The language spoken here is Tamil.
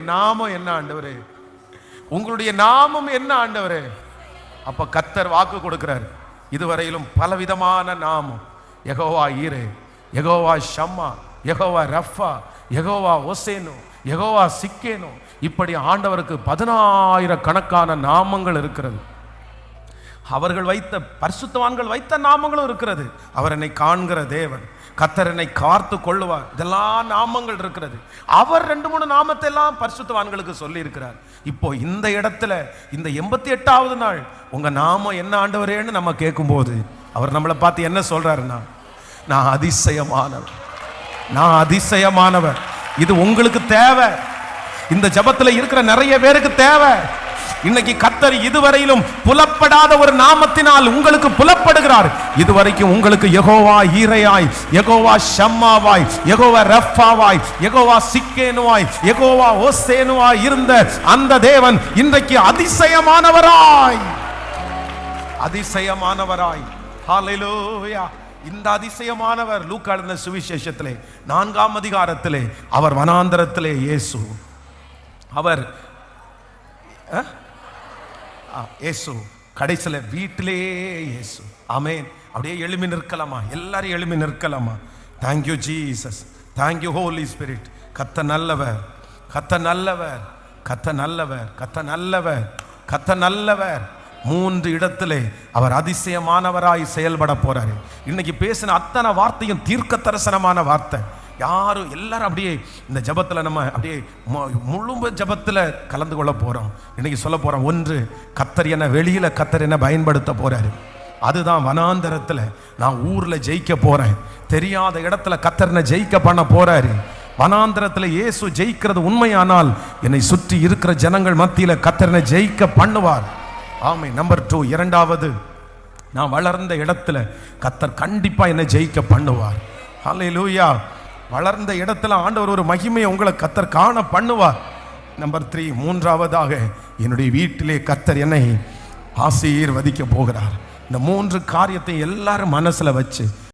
நாமம் என்ன ஆண்டவரே? உங்களுடைய நாமம் என்ன ஆண்டவரே? அப்ப கர்த்தர் வாக்கு கொடுக்கிறார். இதுவரையிலும் பலவிதமான நாமம், யெகோவா ஈரே, யெகோவா ஷம்மா, யெகோவா ரஃபா, யெகோவா ஓசேனு, யெகோவா சிக்கேனு, இப்படி ஆண்டவருக்கு 10,000 கணக்கான நாமங்கள் இருக்கிறது. அவர்கள் வைத்த பரிசுத்தவான்கள் வைத்த நாமங்களும் இருக்கிறது. அவர் என்னை காண்கிற தேவன், கர்த்தர் என்னை காத்து கொள்ளுவார், இதெல்லாம் நாமங்கள் இருக்கிறது. அவர் 2-3 நாமத்தை எல்லாம் பரிசுத்தவான்களுக்கு சொல்லி இருக்கிறார். இப்போ இந்த இடத்துல இந்த 88வது நாள் உங்க நாமம் என்ன ஆண்டவரேன்னு நம்ம கேட்கும்போது அவர் நம்மளை பார்த்து என்ன சொல்றாருன்னா, நான் அதிசயமானவர், நான் அதிசயமானவர். இது உங்களுக்கு தேவை, இந்த ஜபத்தில் இருக்கிற நிறைய பேருக்கு தேவை. இன்னைக்கு கர்த்தர் இதுவரையிலும் புலப்படாத ஒரு நாமத்தினால் உங்களுக்கு புலப்படுகிறார். இதுவரைக்கும் உங்களுக்கு யெகோவா ஈரேயாய், யெகோவா ஷம்மாவாய், யெகோவா ரஃபாவாய், யெகோவா சிக்கேனுவாய், யெகோவா ஓசேனுவாய் இருந்த அந்த தேவன் இன்றைக்கு அதிசயமானவராய், அதிசயமானவராய். ஹல்லேலூயா. இந்த அதிசயமானவர் லூக்கா எழுதின சுவிசேஷத்திலே 4ஆம் அதிகாரத்திலே அவர் வனாந்தரத்திலே இயேசு, அவர் இயேசு கடைசில வீட்டிலே இயேசு. ஆமென். அப்படியே எழுமி நிற்கலாமா? எல்லாரும் எழுமி நிற்கலாமா? Thank you Jesus, thank you Holy Spirit. கர்த்தர் நல்லவர், கர்த்தர் நல்லவர், கர்த்தர் நல்லவர், கர்த்தர் நல்லவர், கர்த்தர் நல்லவர். 3 இடத்திலே அவர் அதிசயமானவராய் செயல்பட போறாரு. இன்னைக்கு பேசின அத்தனை வார்த்தையும் தீர்க்க தரிசனமான வார்த்தை. யாரும் எல்லாரும் அப்படியே இந்த ஜபத்தில் நம்ம அப்படியே முழு ஜபத்தில் கலந்து கொள்ள போகிறோம். இன்னைக்கு சொல்ல போகிறோம், 1, கர்த்தர் என்ன வெளியில் கர்த்தர் என்ன பயன்படுத்த போகிறாரு. அதுதான் வனாந்தரத்தில் நான் ஊரில் ஜெயிக்க போகிறேன், தெரியாத இடத்துல கர்த்தர் என்ன ஜெயிக்க பண்ண போகிறாரு. வனாந்தரத்தில் இயேசு ஜெயிக்கிறது உண்மையானால் என்னை சுற்றி இருக்கிற ஜனங்கள் மத்தியில் கர்த்தர் என்ன ஜெயிக்க பண்ணுவார். ஆமென். நம்பர் 2, 2வது, நான் வளர்ந்த இடத்துல கர்த்தர் கண்டிப்பாக என்னை ஜெயிக்க பண்ணுவார். ஹல்லேலூயா. வளர்ந்த இடத்துல ஆண்டவர் ஒரு மகிமையை உங்களை கர்த்தர் காண பண்ணுவார். நம்பர் 3, 3வதாக என்னுடைய வீட்டிலே கர்த்தர் என்னை ஆசீர்வதிக்க போகிறார். இந்த 3 காரியத்தை எல்லாரும் மனசுல வச்சு